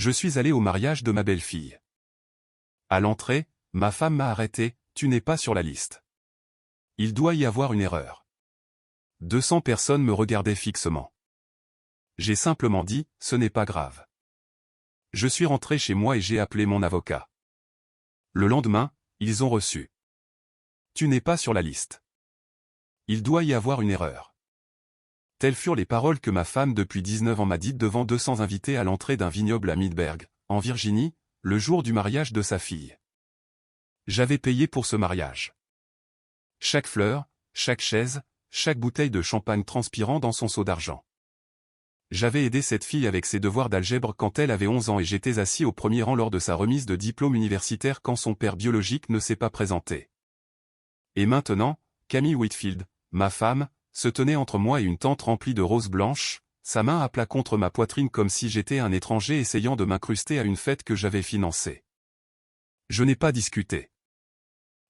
Je suis allé au mariage de ma belle-fille. À l'entrée, ma femme m'a arrêté, tu n'es pas sur la liste. Il doit y avoir une erreur. 200 personnes me regardaient fixement. J'ai simplement dit, ce n'est pas grave. Je suis rentré chez moi et j'ai appelé mon avocat. Le lendemain, ils ont reçu. Tu n'es pas sur la liste. Il doit y avoir une erreur. Telles furent les paroles que ma femme depuis 19 ans m'a dites devant 200 invités à l'entrée d'un vignoble à Midberg, en Virginie, le jour du mariage de sa fille. J'avais payé pour ce mariage. Chaque fleur, chaque chaise, chaque bouteille de champagne transpirant dans son seau d'argent. J'avais aidé cette fille avec ses devoirs d'algèbre quand elle avait 11 ans et j'étais assis au premier rang lors de sa remise de diplôme universitaire quand son père biologique ne s'est pas présenté. Et maintenant, Camille Whitfield, ma femme, se tenait entre moi et une tente remplie de roses blanches, sa main à plat contre ma poitrine comme si j'étais un étranger essayant de m'incruster à une fête que j'avais financée. Je n'ai pas discuté.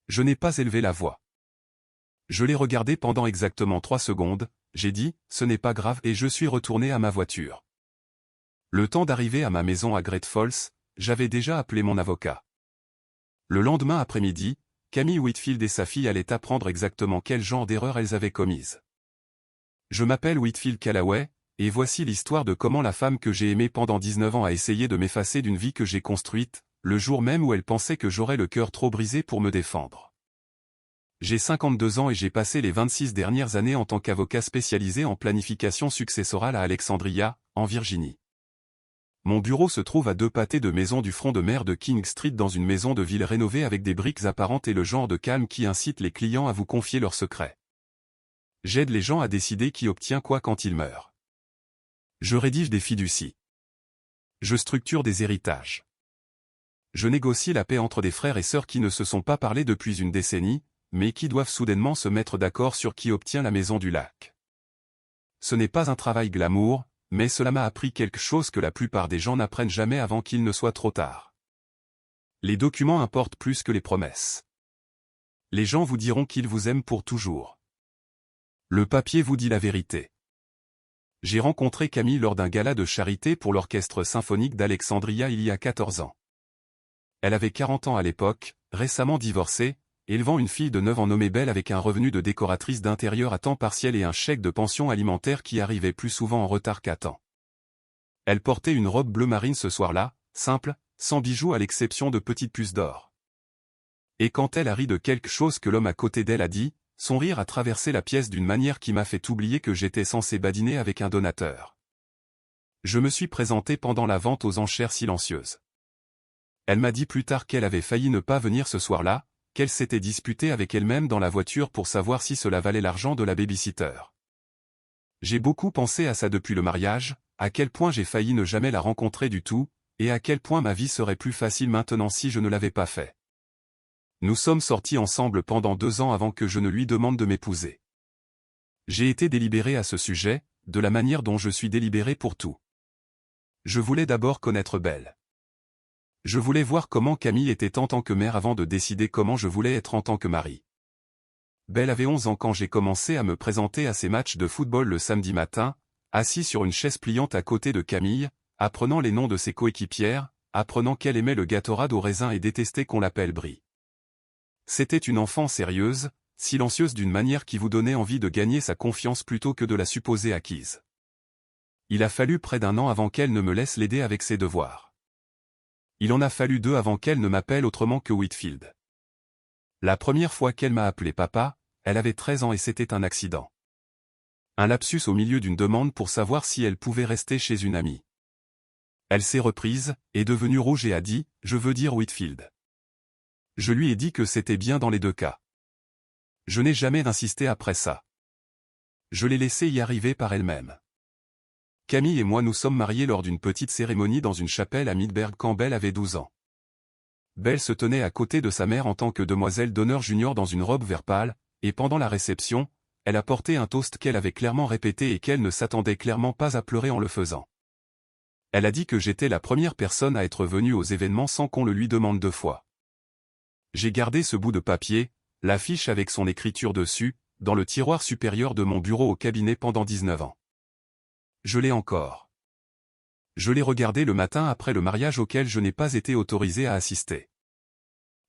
Je n'ai pas élevé la voix. Je l'ai regardé pendant exactement 3 secondes, j'ai dit, ce n'est pas grave et je suis retourné à ma voiture. Le temps d'arriver à ma maison à Great Falls, j'avais déjà appelé mon avocat. Le lendemain après-midi, Camille Whitfield et sa fille allaient apprendre exactement quel genre d'erreur elles avaient commise. Je m'appelle Whitfield Callaway, et voici l'histoire de comment la femme que j'ai aimée pendant 19 ans a essayé de m'effacer d'une vie que j'ai construite, le jour même où elle pensait que j'aurais le cœur trop brisé pour me défendre. J'ai 52 ans et j'ai passé les 26 dernières années en tant qu'avocat spécialisé en planification successorale à Alexandria, en Virginie. Mon bureau se trouve à 2 pâtés de maison du front de mer de King Street dans une maison de ville rénovée avec des briques apparentes et le genre de calme qui incite les clients à vous confier leurs secrets. J'aide les gens à décider qui obtient quoi quand ils meurent. Je rédige des fiducies. Je structure des héritages. Je négocie la paix entre des frères et sœurs qui ne se sont pas parlé depuis une décennie, mais qui doivent soudainement se mettre d'accord sur qui obtient la maison du lac. Ce n'est pas un travail glamour, mais cela m'a appris quelque chose que la plupart des gens n'apprennent jamais avant qu'il ne soit trop tard. Les documents importent plus que les promesses. Les gens vous diront qu'ils vous aiment pour toujours. Le papier vous dit la vérité. J'ai rencontré Camille lors d'un gala de charité pour l'orchestre symphonique d'Alexandria il y a 14 ans. Elle avait 40 ans à l'époque, récemment divorcée, élevant une fille de 9 ans nommée Belle avec un revenu de décoratrice d'intérieur à temps partiel et un chèque de pension alimentaire qui arrivait plus souvent en retard qu'à temps. Elle portait une robe bleu marine ce soir-là, simple, sans bijoux à l'exception de petites puces d'or. Et quand elle a ri de quelque chose que l'homme à côté d'elle a dit, son rire a traversé la pièce d'une manière qui m'a fait oublier que j'étais censé badiner avec un donateur. Je me suis présenté pendant la vente aux enchères silencieuses. Elle m'a dit plus tard qu'elle avait failli ne pas venir ce soir-là, qu'elle s'était disputée avec elle-même dans la voiture pour savoir si cela valait l'argent de la babysitter. J'ai beaucoup pensé à ça depuis le mariage, à quel point j'ai failli ne jamais la rencontrer du tout, et à quel point ma vie serait plus facile maintenant si je ne l'avais pas fait. Nous sommes sortis ensemble pendant 2 ans avant que je ne lui demande de m'épouser. J'ai été délibéré à ce sujet, de la manière dont je suis délibéré pour tout. Je voulais d'abord connaître Belle. Je voulais voir comment Camille était en tant que mère avant de décider comment je voulais être en tant que mari. Belle avait 11 ans quand j'ai commencé à me présenter à ses matchs de football le samedi matin, assis sur une chaise pliante à côté de Camille, apprenant les noms de ses coéquipières, apprenant qu'elle aimait le Gatorade au raisin et détestait qu'on l'appelle Brie. C'était une enfant sérieuse, silencieuse d'une manière qui vous donnait envie de gagner sa confiance plutôt que de la supposer acquise. Il a fallu près d'1 an avant qu'elle ne me laisse l'aider avec ses devoirs. Il en a fallu 2 avant qu'elle ne m'appelle autrement que Whitfield. La première fois qu'elle m'a appelé papa, elle avait 13 ans et c'était un accident. Un lapsus au milieu d'une demande pour savoir si elle pouvait rester chez une amie. Elle s'est reprise, est devenue rouge et a dit « Je veux dire Whitfield ». Je lui ai dit que c'était bien dans les 2 cas. Je n'ai jamais insisté après ça. Je l'ai laissée y arriver par elle-même. Camille et moi nous sommes mariés lors d'une petite cérémonie dans une chapelle à Midberg quand Belle avait 12 ans. Belle se tenait à côté de sa mère en tant que demoiselle d'honneur junior dans une robe vert pâle, et pendant la réception, elle a porté un toast qu'elle avait clairement répété et qu'elle ne s'attendait clairement pas à pleurer en le faisant. Elle a dit que j'étais la première personne à être venue aux événements sans qu'on le lui demande 2 fois. J'ai gardé ce bout de papier, l'affiche avec son écriture dessus, dans le tiroir supérieur de mon bureau au cabinet pendant 19 ans. Je l'ai encore. Je l'ai regardé le matin après le mariage auquel je n'ai pas été autorisé à assister.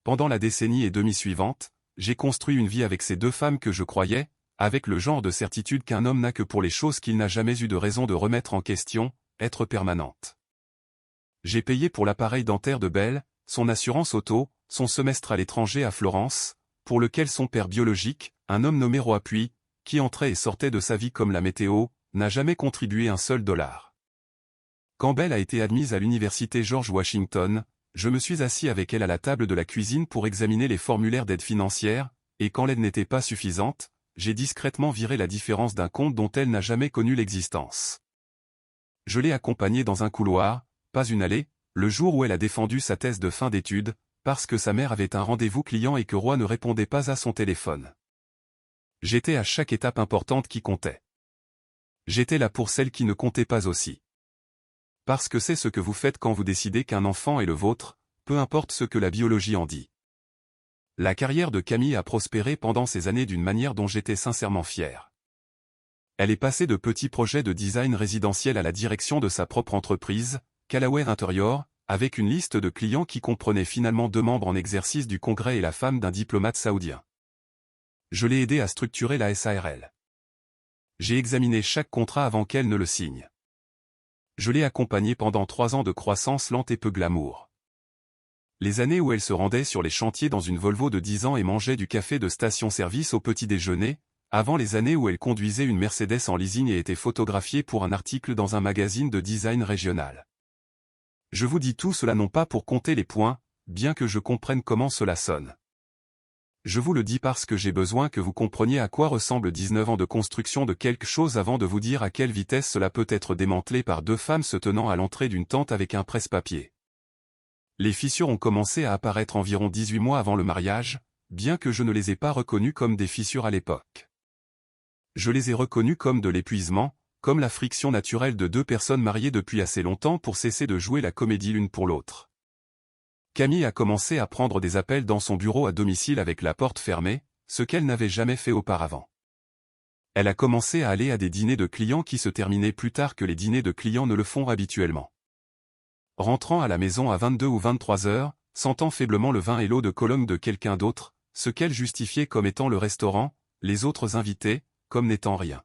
Pendant la décennie et demie suivante, j'ai construit une vie avec ces deux femmes que je croyais, avec le genre de certitude qu'un homme n'a que pour les choses qu'il n'a jamais eu de raison de remettre en question, être permanente. J'ai payé pour l'appareil dentaire de Belle, son assurance auto, son semestre à l'étranger à Florence, pour lequel son père biologique, un homme nommé Roy Puy, qui entrait et sortait de sa vie comme la météo, n'a jamais contribué un seul dollar. Quand Belle a été admise à l'université George Washington, je me suis assis avec elle à la table de la cuisine pour examiner les formulaires d'aide financière, et quand l'aide n'était pas suffisante, j'ai discrètement viré la différence d'un compte dont elle n'a jamais connu l'existence. Je l'ai accompagnée dans un couloir, pas une allée, le jour où elle a défendu sa thèse de fin d'études, parce que sa mère avait un rendez-vous client et que Roy ne répondait pas à son téléphone. J'étais à chaque étape importante qui comptait. J'étais là pour celle qui ne comptait pas aussi. Parce que c'est ce que vous faites quand vous décidez qu'un enfant est le vôtre, peu importe ce que la biologie en dit. La carrière de Camille a prospéré pendant ces années d'une manière dont j'étais sincèrement fier. Elle est passée de petits projets de design résidentiel à la direction de sa propre entreprise, Callaway Interior, avec une liste de clients qui comprenait finalement 2 membres en exercice du Congrès et la femme d'un diplomate saoudien. Je l'ai aidé à structurer la SARL. J'ai examiné chaque contrat avant qu'elle ne le signe. Je l'ai accompagnée pendant 3 ans de croissance lente et peu glamour. Les années où elle se rendait sur les chantiers dans une Volvo de 10 ans et mangeait du café de station-service au petit déjeuner, avant les années où elle conduisait une Mercedes en leasing et était photographiée pour un article dans un magazine de design régional. Je vous dis tout cela non pas pour compter les points, bien que je comprenne comment cela sonne. Je vous le dis parce que j'ai besoin que vous compreniez à quoi ressemble 19 ans de construction de quelque chose avant de vous dire à quelle vitesse cela peut être démantelé par 2 femmes se tenant à l'entrée d'une tente avec un presse-papier. Les fissures ont commencé à apparaître environ 18 mois avant le mariage, bien que je ne les ai pas reconnues comme des fissures à l'époque. Je les ai reconnues comme de l'épuisement, comme la friction naturelle de 2 personnes mariées depuis assez longtemps pour cesser de jouer la comédie l'une pour l'autre. Camille a commencé à prendre des appels dans son bureau à domicile avec la porte fermée, ce qu'elle n'avait jamais fait auparavant. Elle a commencé à aller à des dîners de clients qui se terminaient plus tard que les dîners de clients ne le font habituellement. Rentrant à la maison à 22 ou 23 heures, sentant faiblement le vin et l'eau de Cologne de quelqu'un d'autre, ce qu'elle justifiait comme étant le restaurant, les autres invités, comme n'étant rien.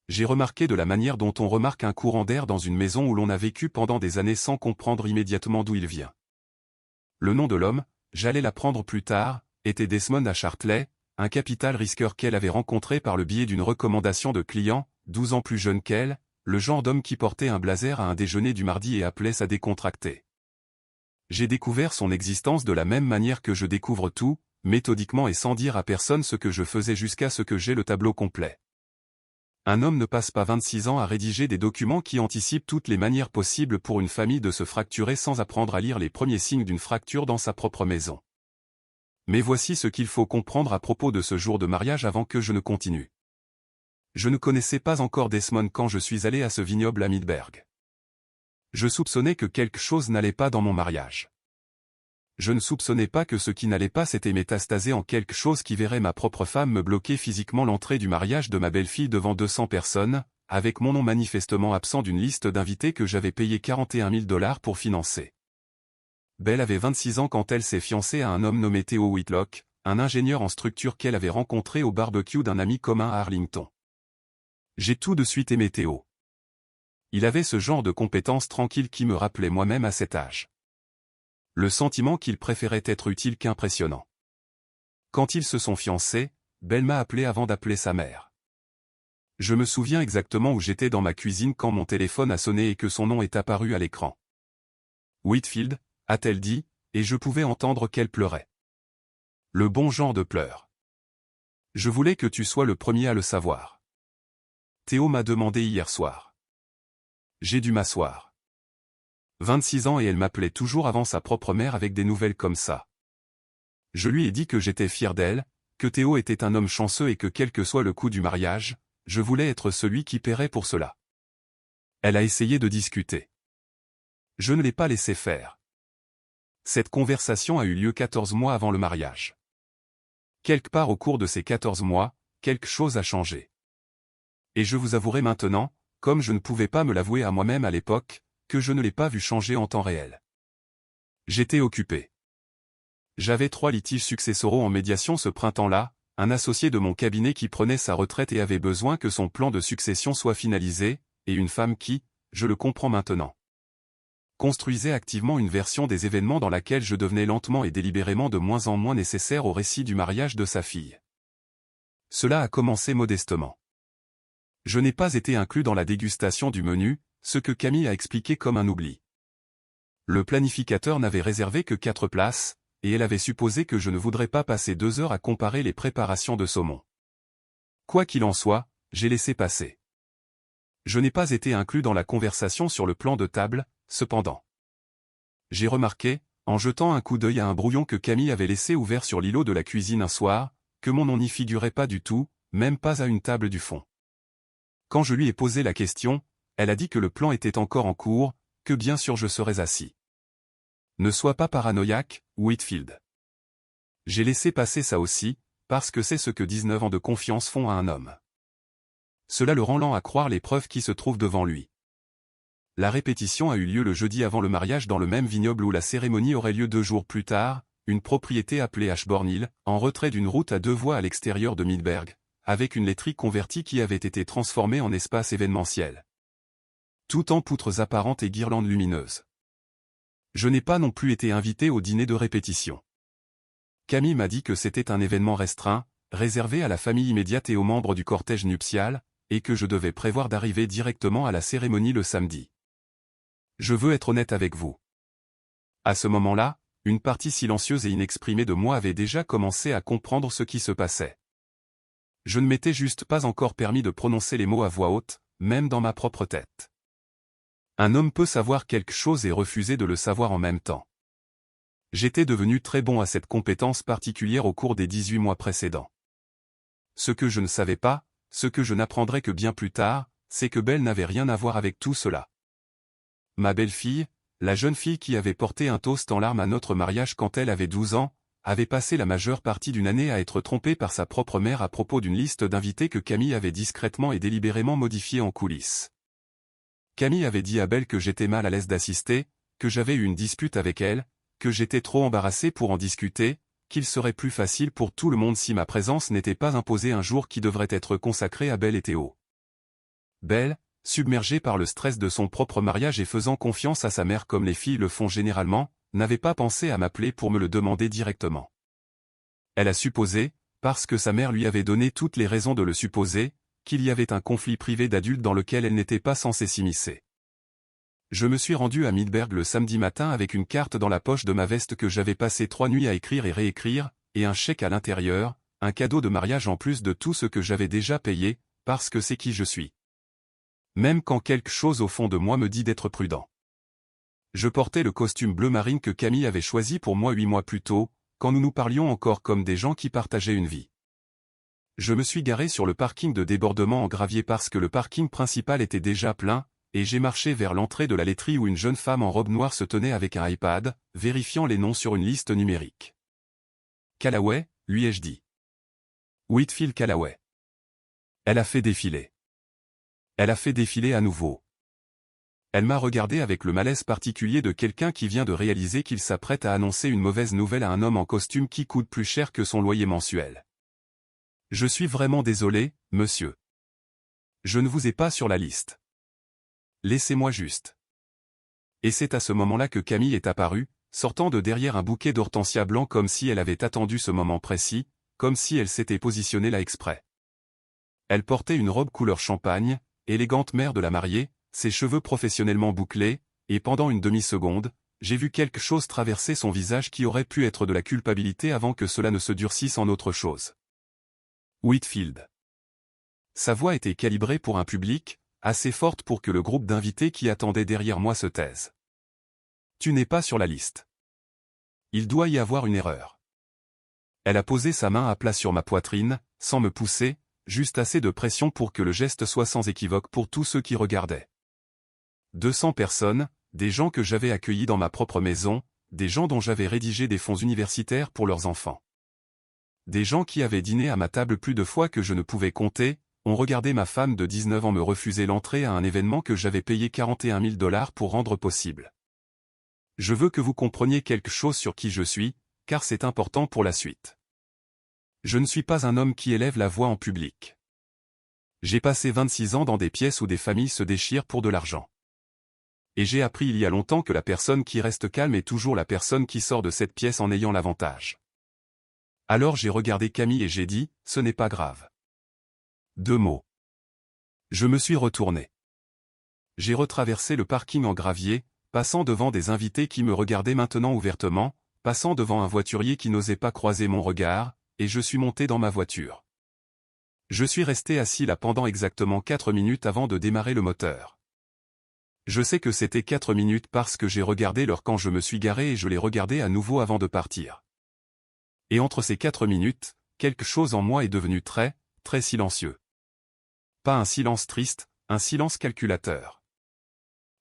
J'ai remarqué de la manière dont on remarque un courant d'air dans une maison où l'on a vécu pendant des années sans comprendre immédiatement d'où il vient. Le nom de l'homme, j'allais l'apprendre plus tard, était Desmond à Chartley, un capital risqueur qu'elle avait rencontré par le biais d'une recommandation de client, 12 ans plus jeune qu'elle, le genre d'homme qui portait un blazer à un déjeuner du mardi et appelait ça décontracté. J'ai découvert son existence de la même manière que je découvre tout, méthodiquement et sans dire à personne ce que je faisais jusqu'à ce que j'aie le tableau complet. Un homme ne passe pas 26 ans à rédiger des documents qui anticipent toutes les manières possibles pour une famille de se fracturer sans apprendre à lire les premiers signes d'une fracture dans sa propre maison. Mais voici ce qu'il faut comprendre à propos de ce jour de mariage avant que je ne continue. Je ne connaissais pas encore Desmond quand je suis allé à ce vignoble à Midberg. Je soupçonnais que quelque chose n'allait pas dans mon mariage. Je ne soupçonnais pas que ce qui n'allait pas s'était métastasé en quelque chose qui verrait ma propre femme me bloquer physiquement l'entrée du mariage de ma belle-fille devant 200 personnes, avec mon nom manifestement absent d'une liste d'invités que j'avais payé 41 000 $ pour financer. Belle avait 26 ans quand elle s'est fiancée à un homme nommé Theo Whitlock, un ingénieur en structure qu'elle avait rencontré au barbecue d'un ami commun à Arlington. J'ai tout de suite aimé Theo. Il avait ce genre de compétences tranquilles qui me rappelait moi-même à cet âge. Le sentiment qu'il préférait être utile qu'impressionnant. Quand ils se sont fiancés, Belle m'a appelé avant d'appeler sa mère. Je me souviens exactement où j'étais dans ma cuisine quand mon téléphone a sonné et que son nom est apparu à l'écran. Whitfield, a-t-elle dit, et je pouvais entendre qu'elle pleurait. Le bon genre de pleurs. Je voulais que tu sois le premier à le savoir. Théo m'a demandé hier soir. J'ai dû m'asseoir. 26 ans et elle m'appelait toujours avant sa propre mère avec des nouvelles comme ça. Je lui ai dit que j'étais fier d'elle, que Théo était un homme chanceux et que quel que soit le coût du mariage, je voulais être celui qui paierait pour cela. Elle a essayé de discuter. Je ne l'ai pas laissé faire. Cette conversation a eu lieu 14 mois avant le mariage. Quelque part au cours de ces 14 mois, quelque chose a changé. Et je vous avouerai maintenant, comme je ne pouvais pas me l'avouer à moi-même à l'époque, que je ne l'ai pas vu changer en temps réel. J'étais occupé. J'avais 3 litiges successoraux en médiation ce printemps-là, un associé de mon cabinet qui prenait sa retraite et avait besoin que son plan de succession soit finalisé, et une femme qui, je le comprends maintenant, construisait activement une version des événements dans laquelle je devenais lentement et délibérément de moins en moins nécessaire au récit du mariage de sa fille. Cela a commencé modestement. Je n'ai pas été inclus dans la dégustation du menu, ce que Camille a expliqué comme un oubli. Le planificateur n'avait réservé que 4 places, et elle avait supposé que je ne voudrais pas passer 2 heures à comparer les préparations de saumon. Quoi qu'il en soit, j'ai laissé passer. Je n'ai pas été inclus dans la conversation sur le plan de table, cependant. J'ai remarqué, en jetant un coup d'œil à un brouillon que Camille avait laissé ouvert sur l'îlot de la cuisine un soir, que mon nom n'y figurait pas du tout, même pas à une table du fond. Quand je lui ai posé la question, elle a dit que le plan était encore en cours, que bien sûr je serais assis. Ne sois pas paranoïaque, Whitfield. J'ai laissé passer ça aussi, parce que c'est ce que 19 ans de confiance font à un homme. Cela le rend lent à croire les preuves qui se trouvent devant lui. La répétition a eu lieu le jeudi avant le mariage dans le même vignoble où la cérémonie aurait lieu 2 jours plus tard, une propriété appelée Ashbourne Hill, en retrait d'une route à 2 voies à l'extérieur de Midberg, avec une laiterie convertie qui avait été transformée en espace événementiel. Tout en poutres apparentes et guirlandes lumineuses. Je n'ai pas non plus été invité au dîner de répétition. Camille m'a dit que c'était un événement restreint, réservé à la famille immédiate et aux membres du cortège nuptial, et que je devais prévoir d'arriver directement à la cérémonie le samedi. Je veux être honnête avec vous. À ce moment-là, une partie silencieuse et inexprimée de moi avait déjà commencé à comprendre ce qui se passait. Je ne m'étais juste pas encore permis de prononcer les mots à voix haute, même dans ma propre tête. Un homme peut savoir quelque chose et refuser de le savoir en même temps. J'étais devenu très bon à cette compétence particulière au cours des 18 mois précédents. Ce que je ne savais pas, ce que je n'apprendrai que bien plus tard, c'est que Belle n'avait rien à voir avec tout cela. Ma belle-fille, la jeune fille qui avait porté un toast en larmes à notre mariage quand elle avait 12 ans, avait passé la majeure partie d'une année à être trompée par sa propre mère à propos d'une liste d'invités que Camille avait discrètement et délibérément modifiée en coulisses. Camille avait dit à Belle que j'étais mal à l'aise d'assister, que j'avais eu une dispute avec elle, que j'étais trop embarrassé pour en discuter, qu'il serait plus facile pour tout le monde si ma présence n'était pas imposée un jour qui devrait être consacré à Belle et Théo. Belle, submergée par le stress de son propre mariage et faisant confiance à sa mère comme les filles le font généralement, n'avait pas pensé à m'appeler pour me le demander directement. Elle a supposé, parce que sa mère lui avait donné toutes les raisons de le supposer, qu'il y avait un conflit privé d'adultes dans lequel elle n'était pas censée s'immiscer. Je me suis rendu à Midberg le samedi matin avec une carte dans la poche de ma veste que j'avais passé 3 nuits à écrire et réécrire, et un chèque à l'intérieur, un cadeau de mariage en plus de tout ce que j'avais déjà payé, parce que c'est qui je suis. Même quand quelque chose au fond de moi me dit d'être prudent. Je portais le costume bleu marine que Camille avait choisi pour moi 8 mois plus tôt, quand nous nous parlions encore comme des gens qui partageaient une vie. Je me suis garé sur le parking de débordement en gravier parce que le parking principal était déjà plein, et j'ai marché vers l'entrée de la laiterie où une jeune femme en robe noire se tenait avec un iPad, vérifiant les noms sur une liste numérique. Callaway, lui ai-je dit. Whitfield Callaway. Elle a fait défiler. Elle a fait défiler à nouveau. Elle m'a regardé avec le malaise particulier de quelqu'un qui vient de réaliser qu'il s'apprête à annoncer une mauvaise nouvelle à un homme en costume qui coûte plus cher que son loyer mensuel. Je suis vraiment désolé, monsieur. Je ne vous ai pas sur la liste. Laissez-moi juste. Et c'est à ce moment-là que Camille est apparue, sortant de derrière un bouquet d'hortensias blancs comme si elle avait attendu ce moment précis, comme si elle s'était positionnée là exprès. Elle portait une robe couleur champagne, élégante mère de la mariée, ses cheveux professionnellement bouclés, et pendant une demi-seconde, j'ai vu quelque chose traverser son visage qui aurait pu être de la culpabilité avant que cela ne se durcisse en autre chose. Whitfield. Sa voix était calibrée pour un public, assez forte pour que le groupe d'invités qui attendait derrière moi se taise. Tu n'es pas sur la liste. Il doit y avoir une erreur. Elle a posé sa main à plat sur ma poitrine, sans me pousser, juste assez de pression pour que le geste soit sans équivoque pour tous ceux qui regardaient. 200 personnes, des gens que j'avais accueillis dans ma propre maison, des gens dont j'avais rédigé des fonds universitaires pour leurs enfants. Des gens qui avaient dîné à ma table plus de fois que je ne pouvais compter, on regardait ma femme de 19 ans me refuser l'entrée à un événement que j'avais payé 41 000 $ pour rendre possible. Je veux que vous compreniez quelque chose sur qui je suis, car c'est important pour la suite. Je ne suis pas un homme qui élève la voix en public. J'ai passé 26 ans dans des pièces où des familles se déchirent pour de l'argent. Et j'ai appris il y a longtemps que la personne qui reste calme est toujours la personne qui sort de cette pièce en ayant l'avantage. Alors j'ai regardé Camille et j'ai dit, ce n'est pas grave. 2 mots. Je me suis retourné. J'ai retraversé le parking en gravier, passant devant des invités qui me regardaient maintenant ouvertement, passant devant un voiturier qui n'osait pas croiser mon regard, et je suis monté dans ma voiture. Je suis resté assis là pendant exactement 4 minutes avant de démarrer le moteur. Je sais que c'était 4 minutes parce que j'ai regardé l'heure quand je me suis garé et je l'ai regardé à nouveau avant de partir. Et entre ces 4 minutes, quelque chose en moi est devenu très, très silencieux. Pas un silence triste, un silence calculateur.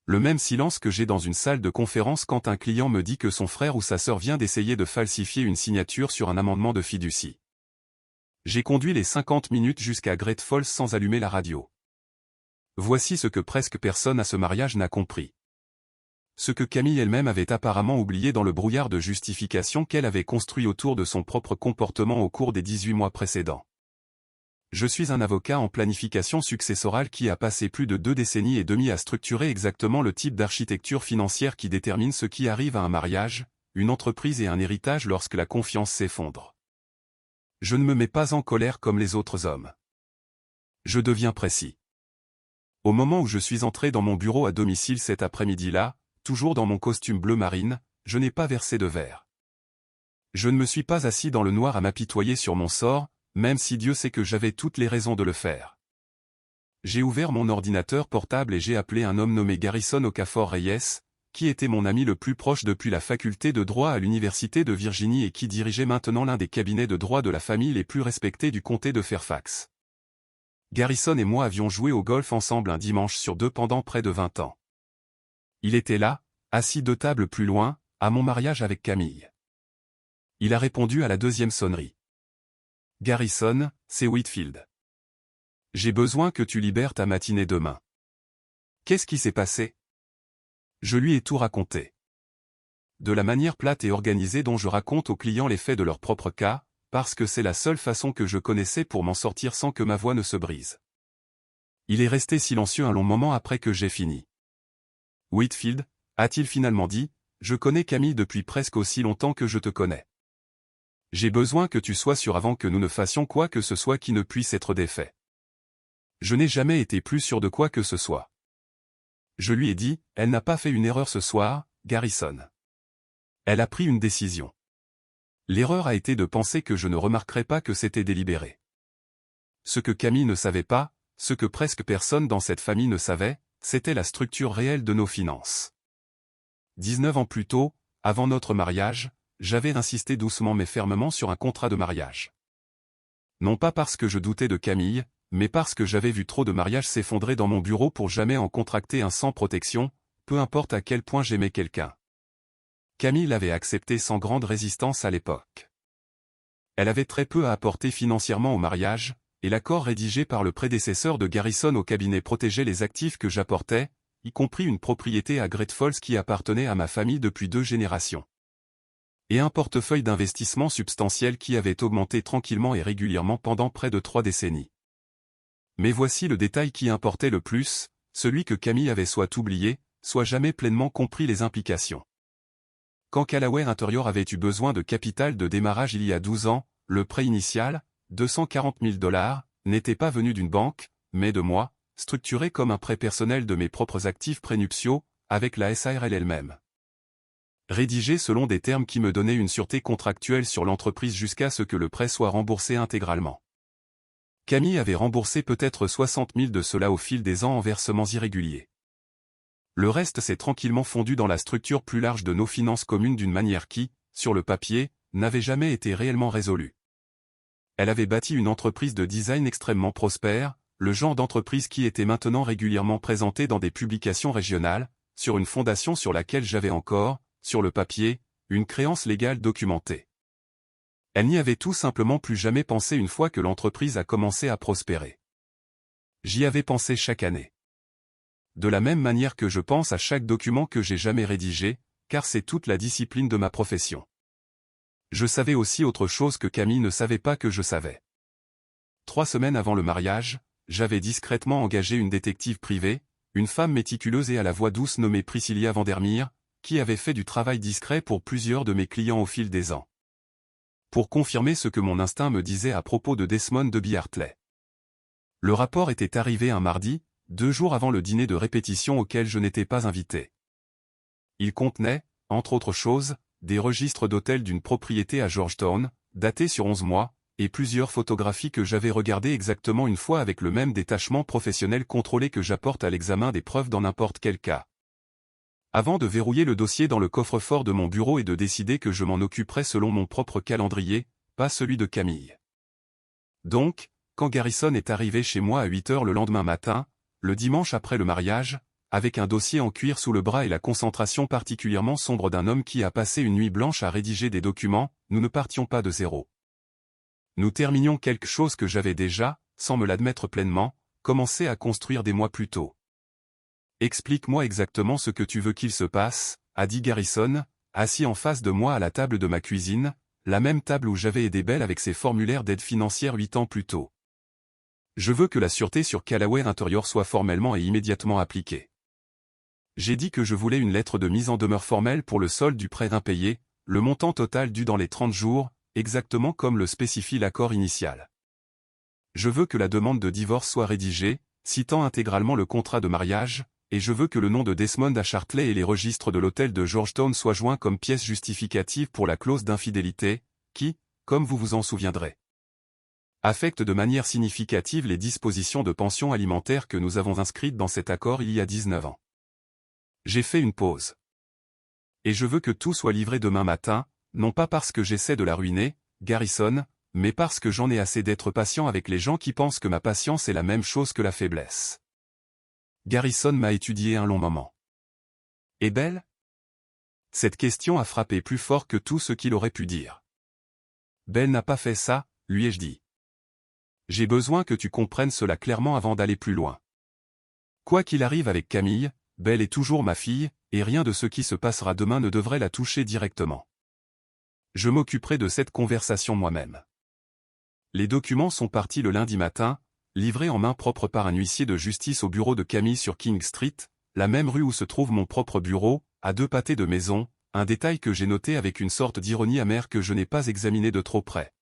Le même silence que j'ai dans une salle de conférence quand un client me dit que son frère ou sa sœur vient d'essayer de falsifier une signature sur un amendement de fiducie. J'ai conduit les 50 minutes jusqu'à Great Falls sans allumer la radio. Voici ce que presque personne à ce mariage n'a compris. Ce que Camille elle-même avait apparemment oublié dans le brouillard de justification qu'elle avait construit autour de son propre comportement au cours des 18 mois précédents. Je suis un avocat en planification successorale qui a passé plus de 2 décennies et demie à structurer exactement le type d'architecture financière qui détermine ce qui arrive à un mariage, une entreprise et un héritage lorsque la confiance s'effondre. Je ne me mets pas en colère comme les autres hommes. Je deviens précis. Au moment où je suis entré dans mon bureau à domicile cet après-midi-là, toujours dans mon costume bleu marine, je n'ai pas versé de verre. Je ne me suis pas assis dans le noir à m'apitoyer sur mon sort, même si Dieu sait que j'avais toutes les raisons de le faire. J'ai ouvert mon ordinateur portable et j'ai appelé un homme nommé Garrison Okafor Reyes, qui était mon ami le plus proche depuis la faculté de droit à l'université de Virginie et qui dirigeait maintenant l'un des cabinets de droit de la famille les plus respectés du comté de Fairfax. Garrison et moi avions joué au golf ensemble un dimanche sur 2 pendant près de 20 ans. Il était là, assis 2 tables plus loin, à mon mariage avec Camille. Il a répondu à la 2e sonnerie. Garrison, c'est Whitfield. J'ai besoin que tu libères ta matinée demain. Qu'est-ce qui s'est passé? Je lui ai tout raconté. De la manière plate et organisée dont je raconte aux clients les faits de leur propre cas, parce que c'est la seule façon que je connaissais pour m'en sortir sans que ma voix ne se brise. Il est resté silencieux un long moment après que j'ai fini. Whitfield, a-t-il finalement dit, je connais Camille depuis presque aussi longtemps que je te connais. J'ai besoin que tu sois sûr avant que nous ne fassions quoi que ce soit qui ne puisse être défait. Je n'ai jamais été plus sûr de quoi que ce soit. Je lui ai dit, elle n'a pas fait une erreur ce soir, Garrison. Elle a pris une décision. L'erreur a été de penser que je ne remarquerais pas que c'était délibéré. Ce que Camille ne savait pas, ce que presque personne dans cette famille ne savait, c'était la structure réelle de nos finances. 19 ans plus tôt, avant notre mariage, j'avais insisté doucement mais fermement sur un contrat de mariage. Non pas parce que je doutais de Camille, mais parce que j'avais vu trop de mariages s'effondrer dans mon bureau pour jamais en contracter un sans protection, peu importe à quel point j'aimais quelqu'un. Camille l'avait accepté sans grande résistance à l'époque. Elle avait très peu à apporter financièrement au mariage, et l'accord rédigé par le prédécesseur de Garrison au cabinet protégeait les actifs que j'apportais, y compris une propriété à Great Falls qui appartenait à ma famille depuis 2 générations. Et un portefeuille d'investissement substantiel qui avait augmenté tranquillement et régulièrement pendant près de 3 décennies. Mais voici le détail qui importait le plus, celui que Camille avait soit oublié, soit jamais pleinement compris les implications. Quand Callaway Interior avait eu besoin de capital de démarrage il y a 12 ans, le prêt initial, 240 000 $, n'était pas venu d'une banque, mais de moi, structuré comme un prêt personnel de mes propres actifs prénuptiaux, avec la SARL elle-même. Rédigé selon des termes qui me donnaient une sûreté contractuelle sur l'entreprise jusqu'à ce que le prêt soit remboursé intégralement. Camille avait remboursé peut-être 60 000 de cela au fil des ans en versements irréguliers. Le reste s'est tranquillement fondu dans la structure plus large de nos finances communes d'une manière qui, sur le papier, n'avait jamais été réellement résolue. Elle avait bâti une entreprise de design extrêmement prospère, le genre d'entreprise qui était maintenant régulièrement présentée dans des publications régionales, sur une fondation sur laquelle j'avais encore, sur le papier, une créance légale documentée. Elle n'y avait tout simplement plus jamais pensé une fois que l'entreprise a commencé à prospérer. J'y avais pensé chaque année. De la même manière que je pense à chaque document que j'ai jamais rédigé, car c'est toute la discipline de ma profession. Je savais aussi autre chose que Camille ne savait pas que je savais. 3 semaines avant le mariage, j'avais discrètement engagé une détective privée, une femme méticuleuse et à la voix douce nommée Priscilla Vandermeer, qui avait fait du travail discret pour plusieurs de mes clients au fil des ans. Pour confirmer ce que mon instinct me disait à propos de Desmond de Hartley. Le rapport était arrivé un mardi, 2 jours avant le dîner de répétition auquel je n'étais pas invité. Il contenait, entre autres choses, des registres d'hôtels d'une propriété à Georgetown, datés sur 11 mois, et plusieurs photographies que j'avais regardées exactement une fois avec le même détachement professionnel contrôlé que j'apporte à l'examen des preuves dans n'importe quel cas. Avant de verrouiller le dossier dans le coffre-fort de mon bureau et de décider que je m'en occuperais selon mon propre calendrier, pas celui de Camille. Donc, quand Garrison est arrivé chez moi à 8 heures le lendemain matin, le dimanche après le mariage, avec un dossier en cuir sous le bras et la concentration particulièrement sombre d'un homme qui a passé une nuit blanche à rédiger des documents, nous ne partions pas de zéro. Nous terminions quelque chose que j'avais déjà, sans me l'admettre pleinement, commencé à construire des mois plus tôt. Explique-moi exactement ce que tu veux qu'il se passe, a dit Garrison, assis en face de moi à la table de ma cuisine, la même table où j'avais aidé Belle avec ses formulaires d'aide financière 8 ans plus tôt. Je veux que la sûreté sur Callaway Interior soit formellement et immédiatement appliquée. J'ai dit que je voulais une lettre de mise en demeure formelle pour le solde du prêt impayé, le montant total dû dans les 30 jours, exactement comme le spécifie l'accord initial. Je veux que la demande de divorce soit rédigée, citant intégralement le contrat de mariage, et je veux que le nom de Desmond à Hartley et les registres de l'hôtel de Georgetown soient joints comme pièce justificative pour la clause d'infidélité, qui, comme vous vous en souviendrez, affecte de manière significative les dispositions de pension alimentaire que nous avons inscrites dans cet accord il y a 19 ans. J'ai fait une pause. Et je veux que tout soit livré demain matin, non pas parce que j'essaie de la ruiner, Garrison, mais parce que j'en ai assez d'être patient avec les gens qui pensent que ma patience est la même chose que la faiblesse. Garrison m'a étudié un long moment. Et Belle ? Cette question a frappé plus fort que tout ce qu'il aurait pu dire. Belle n'a pas fait ça, lui ai-je dit. J'ai besoin que tu comprennes cela clairement avant d'aller plus loin. Quoi qu'il arrive avec Camille, Belle est toujours ma fille, et rien de ce qui se passera demain ne devrait la toucher directement. Je m'occuperai de cette conversation moi-même. Les documents sont partis le lundi matin, livrés en main propre par un huissier de justice au bureau de Camille sur King Street, la même rue où se trouve mon propre bureau, à 2 pâtés de maison, un détail que j'ai noté avec une sorte d'ironie amère que je n'ai pas examiné de trop près.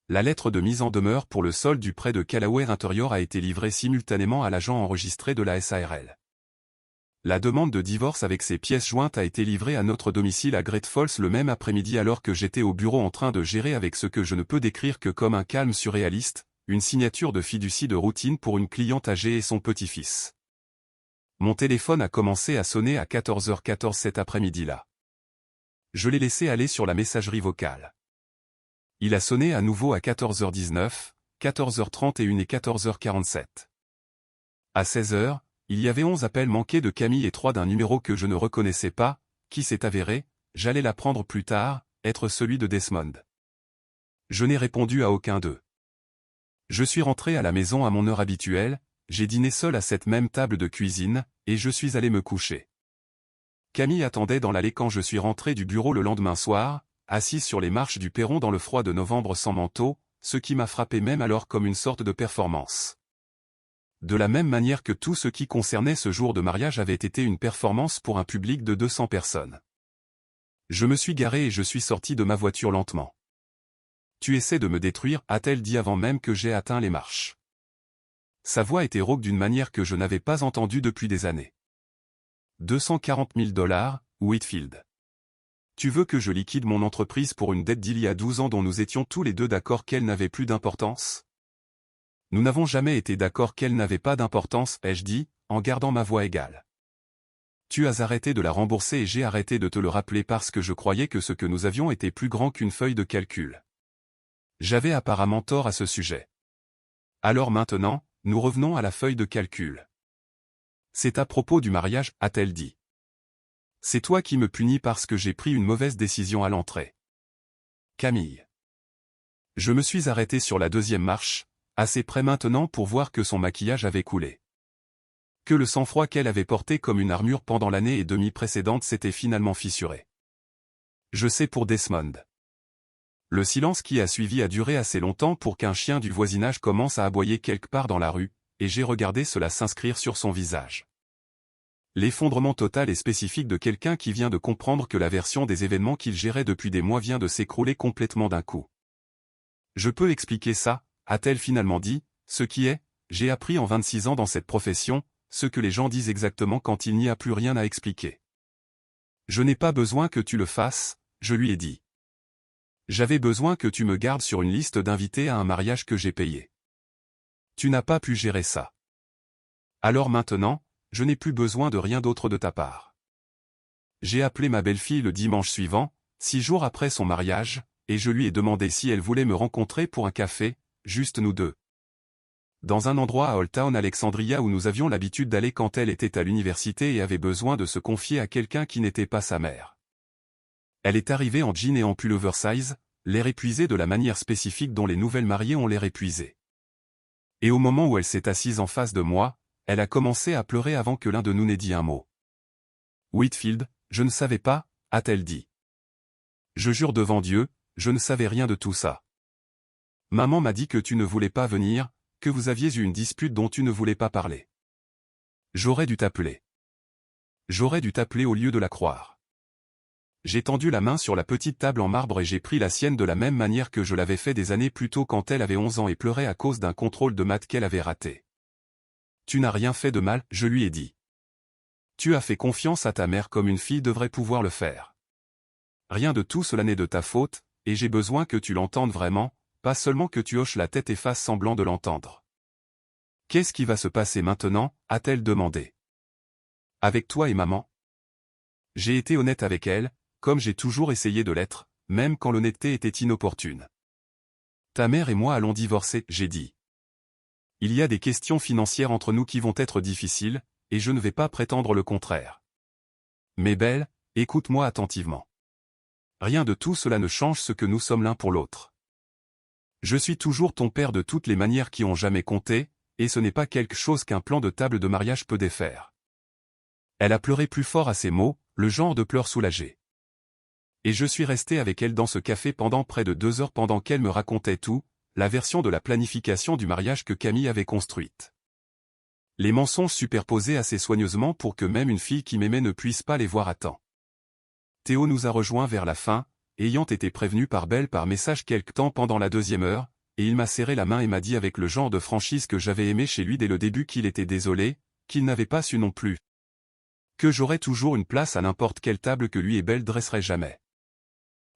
La lettre de mise en demeure pour le solde du prêt de Callaway Interior a été livrée simultanément à l'agent enregistré de la SARL. La demande de divorce avec ses pièces jointes a été livrée à notre domicile à Great Falls le même après-midi alors que j'étais au bureau en train de gérer avec ce que je ne peux décrire que comme un calme surréaliste, une signature de fiducie de routine pour une cliente âgée et son petit-fils. Mon téléphone a commencé à sonner à 14h14 cet après-midi-là. Je l'ai laissé aller sur la messagerie vocale. Il a sonné à nouveau à 14h19, 14h31 et 14h47. À 16h, il y avait 11 appels manqués de Camille et 3 d'un numéro que je ne reconnaissais pas, qui s'est avéré, j'allais l'apprendre plus tard, être celui de Desmond. Je n'ai répondu à aucun d'eux. Je suis rentré à la maison à mon heure habituelle, j'ai dîné seul à cette même table de cuisine, et je suis allé me coucher. Camille attendait dans l'allée quand je suis rentré du bureau le lendemain soir, assise sur les marches du perron dans le froid de novembre sans manteau, ce qui m'a frappé même alors comme une sorte de performance. De la même manière que tout ce qui concernait ce jour de mariage avait été une performance pour un public de 200 personnes. Je me suis garé et je suis sorti de ma voiture lentement. « Tu essaies de me détruire » a-t-elle dit avant même que j'aie atteint les marches. Sa voix était rauque d'une manière que je n'avais pas entendue depuis des années. 240 000 $, Whitfield. Tu veux que je liquide mon entreprise pour une dette d'il y a 12 ans dont nous étions tous les deux d'accord qu'elle n'avait plus d'importance ? Nous n'avons jamais été d'accord qu'elle n'avait pas d'importance, ai-je dit, en gardant ma voix égale. Tu as arrêté de la rembourser et j'ai arrêté de te le rappeler parce que je croyais que ce que nous avions était plus grand qu'une feuille de calcul. J'avais apparemment tort à ce sujet. Alors maintenant, nous revenons à la feuille de calcul. C'est à propos du mariage, a-t-elle dit. C'est toi qui me punis parce que j'ai pris une mauvaise décision à l'entrée. Camille. Je me suis arrêté sur la 2e marche, Assez près maintenant pour voir que son maquillage avait coulé. Que le sang-froid qu'elle avait porté comme une armure pendant l'année et demie précédente s'était finalement fissuré. Je sais pour Desmond. Le silence qui a suivi a duré assez longtemps pour qu'un chien du voisinage commence à aboyer quelque part dans la rue, et j'ai regardé cela s'inscrire sur son visage. L'effondrement total et spécifique de quelqu'un qui vient de comprendre que la version des événements qu'il gérait depuis des mois vient de s'écrouler complètement d'un coup. Je peux expliquer ça, a-t-elle finalement dit, ce qui est, j'ai appris en 26 ans dans cette profession, ce que les gens disent exactement quand il n'y a plus rien à expliquer. Je n'ai pas besoin que tu le fasses, je lui ai dit. J'avais besoin que tu me gardes sur une liste d'invités à un mariage que j'ai payé. Tu n'as pas pu gérer ça. Alors maintenant, je n'ai plus besoin de rien d'autre de ta part. J'ai appelé ma belle-fille le dimanche suivant, 6 jours après son mariage, et je lui ai demandé si elle voulait me rencontrer pour un café, juste nous deux. Dans un endroit à Old Town Alexandria où nous avions l'habitude d'aller quand elle était à l'université et avait besoin de se confier à quelqu'un qui n'était pas sa mère. Elle est arrivée en jean et en pull oversize, l'air épuisé de la manière spécifique dont les nouvelles mariées ont l'air épuisées. Et au moment où elle s'est assise en face de moi, elle a commencé à pleurer avant que l'un de nous n'ait dit un mot. Whitfield, je ne savais pas, a-t-elle dit. Je jure devant Dieu, je ne savais rien de tout ça. Maman m'a dit que tu ne voulais pas venir, que vous aviez eu une dispute dont tu ne voulais pas parler. J'aurais dû t'appeler. J'aurais dû t'appeler au lieu de la croire. J'ai tendu la main sur la petite table en marbre et j'ai pris la sienne de la même manière que je l'avais fait des années plus tôt quand elle avait 11 ans et pleurait à cause d'un contrôle de maths qu'elle avait raté. Tu n'as rien fait de mal, je lui ai dit. Tu as fait confiance à ta mère comme une fille devrait pouvoir le faire. Rien de tout cela n'est de ta faute, et j'ai besoin que tu l'entendes vraiment, pas seulement que tu hoches la tête et fasses semblant de l'entendre. Qu'est-ce qui va se passer maintenant, a-t-elle demandé. Avec toi et maman? J'ai été honnête avec elle, comme j'ai toujours essayé de l'être, même quand l'honnêteté était inopportune. Ta mère et moi allons divorcer, j'ai dit. Il y a des questions financières entre nous qui vont être difficiles, et je ne vais pas prétendre le contraire. Mais belle, écoute-moi attentivement. Rien de tout cela ne change ce que nous sommes l'un pour l'autre. Je suis toujours ton père de toutes les manières qui ont jamais compté, et ce n'est pas quelque chose qu'un plan de table de mariage peut défaire. Elle a pleuré plus fort à ces mots, le genre de pleurs soulagés. Et je suis resté avec elle dans ce café pendant près de 2 heures pendant qu'elle me racontait tout, la version de la planification du mariage que Camille avait construite. Les mensonges superposés assez soigneusement pour que même une fille qui m'aimait ne puisse pas les voir à temps. Théo nous a rejoints vers la fin, ayant été prévenu par Belle par message quelque temps pendant la 2e heure, et il m'a serré la main et m'a dit avec le genre de franchise que j'avais aimé chez lui dès le début qu'il était désolé, qu'il n'avait pas su non plus. Que j'aurais toujours une place à n'importe quelle table que lui et Belle dresseraient jamais.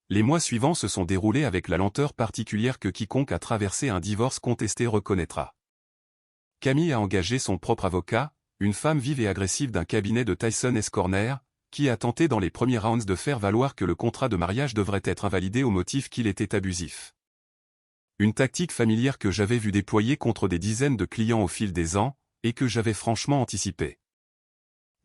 Les mois suivants se sont déroulés avec la lenteur particulière que quiconque a traversé un divorce contesté reconnaîtra. Camille a engagé son propre avocat, une femme vive et agressive d'un cabinet de Tyson S. Corner, qui a tenté dans les premiers rounds de faire valoir que le contrat de mariage devrait être invalidé au motif qu'il était abusif. Une tactique familière que j'avais vu déployer contre des dizaines de clients au fil des ans, et que j'avais franchement anticipé.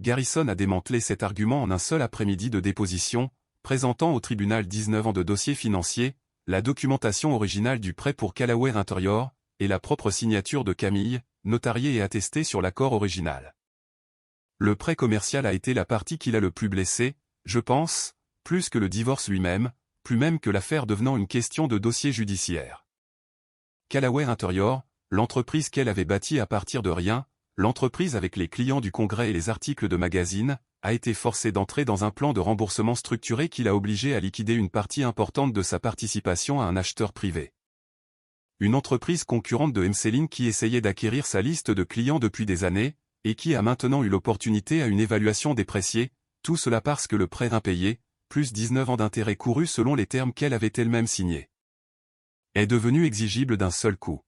Garrison a démantelé cet argument en un seul après-midi de déposition, présentant au tribunal 19 ans de dossiers financiers, la documentation originale du prêt pour Callaway Interior, et la propre signature de Camille, notariée et attestée sur l'accord original. Le prêt commercial a été la partie qui l'a le plus blessé, je pense, plus que le divorce lui-même, plus même que l'affaire devenant une question de dossier judiciaire. Callaway Interior, l'entreprise qu'elle avait bâtie à partir de rien, l'entreprise avec les clients du congrès et les articles de magazine, a été forcée d'entrer dans un plan de remboursement structuré qui l'a obligé à liquider une partie importante de sa participation à un acheteur privé. Une entreprise concurrente de Hemselling qui essayait d'acquérir sa liste de clients depuis des années, et qui a maintenant eu l'opportunité à une évaluation dépréciée, tout cela parce que le prêt impayé, plus 19 ans d'intérêt couru selon les termes qu'elle avait elle-même signés, est devenu exigible d'un seul coup.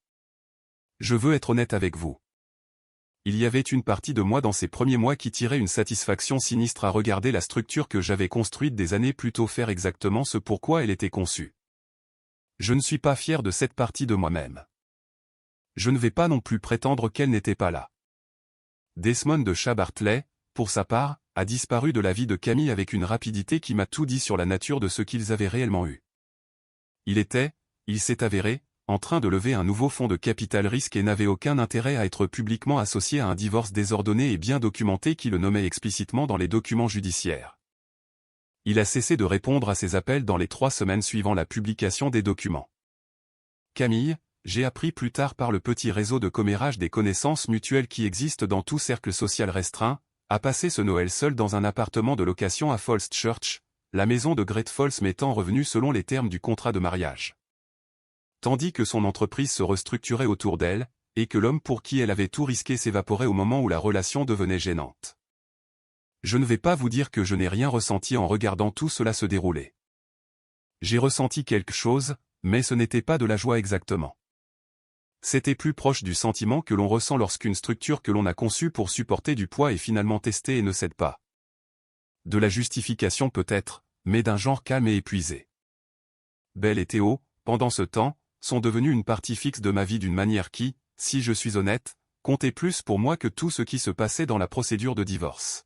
Je veux être honnête avec vous. Il y avait une partie de moi dans ces premiers mois qui tirait une satisfaction sinistre à regarder la structure que j'avais construite des années plus tôt faire exactement ce pourquoi elle était conçue. Je ne suis pas fier de cette partie de moi-même. Je ne vais pas non plus prétendre qu'elle n'était pas là. Desmond de Chat-Bartley, pour sa part, a disparu de la vie de Camille avec une rapidité qui m'a tout dit sur la nature de ce qu'ils avaient réellement eu. Il s'est avéré, en train de lever un nouveau fonds de capital risque et n'avait aucun intérêt à être publiquement associé à un divorce désordonné et bien documenté qui le nommait explicitement dans les documents judiciaires. Il a cessé de répondre à ses appels dans les 3 semaines suivant la publication des documents. Camille, j'ai appris plus tard par le petit réseau de commérage des connaissances mutuelles qui existe dans tout cercle social restreint, a passé ce Noël seul dans un appartement de location à Falls Church, la maison de Great Falls m'étant revenue selon les termes du contrat de mariage. Tandis que son entreprise se restructurait autour d'elle, et que l'homme pour qui elle avait tout risqué s'évaporait au moment où la relation devenait gênante. Je ne vais pas vous dire que je n'ai rien ressenti en regardant tout cela se dérouler. J'ai ressenti quelque chose, mais ce n'était pas de la joie exactement. C'était plus proche du sentiment que l'on ressent lorsqu'une structure que l'on a conçue pour supporter du poids est finalement testée et ne cède pas. De la justification peut-être, mais d'un genre calme et épuisé. Belle et Théo, pendant ce temps, sont devenus une partie fixe de ma vie d'une manière qui, si je suis honnête, comptait plus pour moi que tout ce qui se passait dans la procédure de divorce.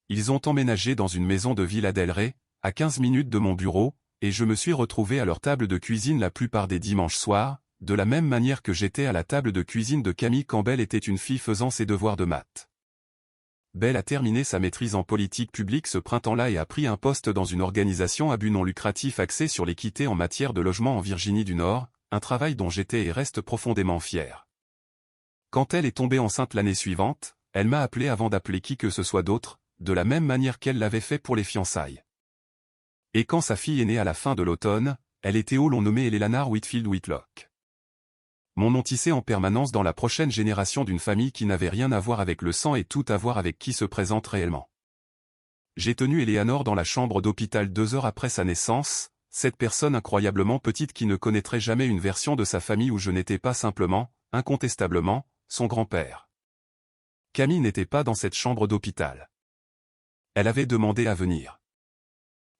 Ils ont emménagé dans une maison de Villa del Rey, à 15 minutes de mon bureau, et je me suis retrouvé à leur table de cuisine la plupart des dimanches soirs, de la même manière que j'étais à la table de cuisine de Camille quand Belle était une fille faisant ses devoirs de maths. Belle a terminé sa maîtrise en politique publique ce printemps-là et a pris un poste dans une organisation à but non lucratif axée sur l'équité en matière de logement en Virginie du Nord, un travail dont j'étais et reste profondément fier. Quand elle est tombée enceinte l'année suivante, elle m'a appelé avant d'appeler qui que ce soit d'autre, de la même manière qu'elle l'avait fait pour les fiançailles. Et quand sa fille est née à la fin de l'automne, elle et Théo l'ont nommée Eleanor Whitfield Whitlock. Mon nom tissé en permanence dans la prochaine génération d'une famille qui n'avait rien à voir avec le sang et tout à voir avec qui se présente réellement. J'ai tenu Eleanor dans la chambre d'hôpital 2 heures après sa naissance, cette personne incroyablement petite qui ne connaîtrait jamais une version de sa famille où je n'étais pas simplement, incontestablement, son grand-père. Camille n'était pas dans cette chambre d'hôpital. Elle avait demandé à venir.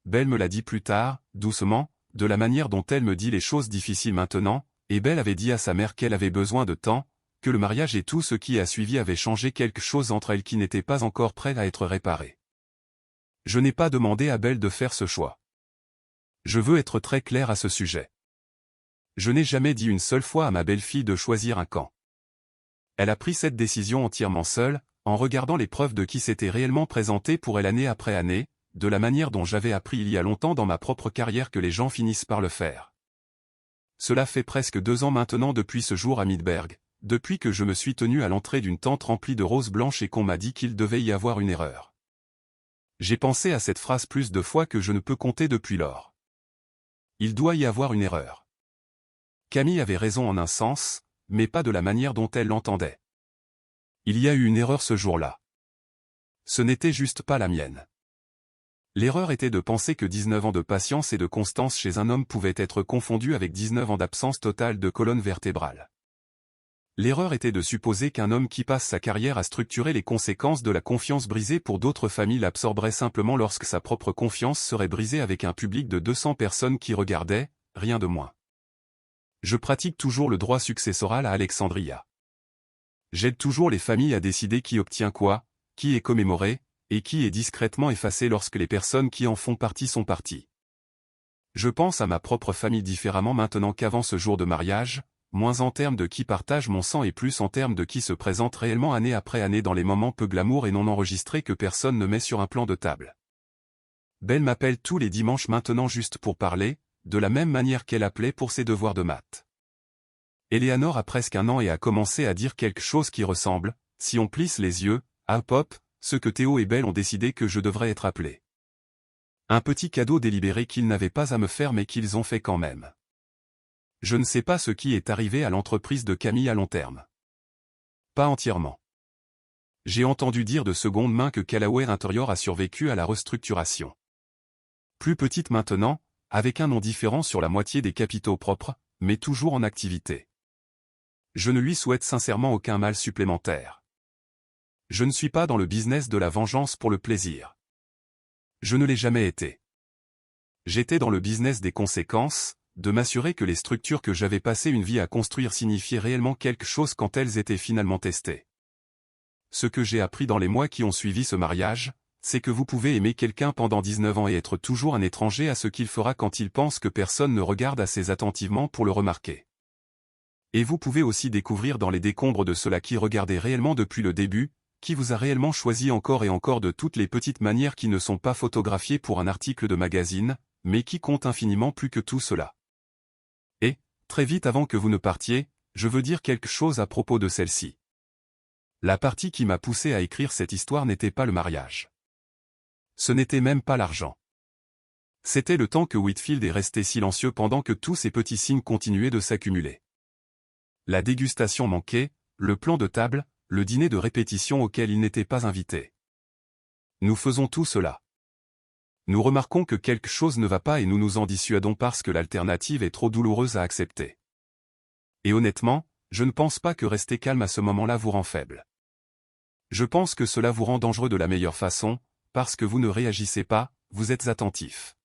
Belle me l'a dit plus tard, doucement, de la manière dont elle me dit les choses difficiles maintenant, et Belle avait dit à sa mère qu'elle avait besoin de temps, que le mariage et tout ce qui a suivi avait changé quelque chose entre elles qui n'était pas encore prêt à être réparé. Je n'ai pas demandé à Belle de faire ce choix. Je veux être très clair à ce sujet. Je n'ai jamais dit une seule fois à ma belle-fille de choisir un camp. Elle a pris cette décision entièrement seule, en regardant les preuves de qui s'était réellement présenté pour elle année après année, de la manière dont j'avais appris il y a longtemps dans ma propre carrière que les gens finissent par le faire. Cela fait presque 2 ans maintenant depuis ce jour à Midberg, depuis que je me suis tenu à l'entrée d'une tente remplie de roses blanches et qu'on m'a dit qu'il devait y avoir une erreur. J'ai pensé à cette phrase plus de fois que je ne peux compter depuis lors. Il doit y avoir une erreur. Camille avait raison en un sens, mais pas de la manière dont elle l'entendait. Il y a eu une erreur ce jour-là. Ce n'était juste pas la mienne. L'erreur était de penser que 19 ans de patience et de constance chez un homme pouvaient être confondus avec 19 ans d'absence totale de colonne vertébrale. L'erreur était de supposer qu'un homme qui passe sa carrière à structurer les conséquences de la confiance brisée pour d'autres familles l'absorberait simplement lorsque sa propre confiance serait brisée avec un public de 200 personnes qui regardaient, rien de moins. Je pratique toujours le droit successoral à Alexandria. J'aide toujours les familles à décider qui obtient quoi, qui est commémoré, et qui est discrètement effacé lorsque les personnes qui en font partie sont parties. Je pense à ma propre famille différemment maintenant qu'avant ce jour de mariage, moins en termes de qui partage mon sang et plus en termes de qui se présente réellement année après année dans les moments peu glamour et non enregistrés que personne ne met sur un plan de table. Belle m'appelle tous les dimanches maintenant juste pour parler, de la même manière qu'elle appelait pour ses devoirs de maths. Eleanor a presque 1 an et a commencé à dire quelque chose qui ressemble, si on plisse les yeux, à Pop, ce que Théo et Belle ont décidé que je devrais être appelé. Un petit cadeau délibéré qu'ils n'avaient pas à me faire mais qu'ils ont fait quand même. Je ne sais pas ce qui est arrivé à l'entreprise de Camille à long terme. Pas entièrement. J'ai entendu dire de seconde main que Callaway Interior a survécu à la restructuration. Plus petite maintenant, avec un nom différent sur la moitié des capitaux propres, mais toujours en activité. Je ne lui souhaite sincèrement aucun mal supplémentaire. Je ne suis pas dans le business de la vengeance pour le plaisir. Je ne l'ai jamais été. J'étais dans le business des conséquences, de m'assurer que les structures que j'avais passé une vie à construire signifiaient réellement quelque chose quand elles étaient finalement testées. Ce que j'ai appris dans les mois qui ont suivi ce mariage, c'est que vous pouvez aimer quelqu'un pendant 19 ans et être toujours un étranger à ce qu'il fera quand il pense que personne ne regarde assez attentivement pour le remarquer. Et vous pouvez aussi découvrir dans les décombres de cela qui regardait réellement depuis le début, qui vous a réellement choisi encore et encore de toutes les petites manières qui ne sont pas photographiées pour un article de magazine, mais qui comptent infiniment plus que tout cela. Et, très vite avant que vous ne partiez, je veux dire quelque chose à propos de celle-ci. La partie qui m'a poussé à écrire cette histoire n'était pas le mariage. Ce n'était même pas l'argent. C'était le temps que Whitfield est resté silencieux pendant que tous ces petits signes continuaient de s'accumuler. La dégustation manquait, le plan de table, le dîner de répétition auquel il n'était pas invité. Nous faisons tout cela. Nous remarquons que quelque chose ne va pas et nous nous en dissuadons parce que l'alternative est trop douloureuse à accepter. Et honnêtement, je ne pense pas que rester calme à ce moment-là vous rend faible. Je pense que cela vous rend dangereux de la meilleure façon, parce que vous ne réagissez pas, vous êtes attentif.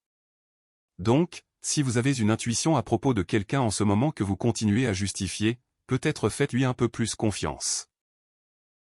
Donc, si vous avez une intuition à propos de quelqu'un en ce moment que vous continuez à justifier, peut-être faites-lui un peu plus confiance.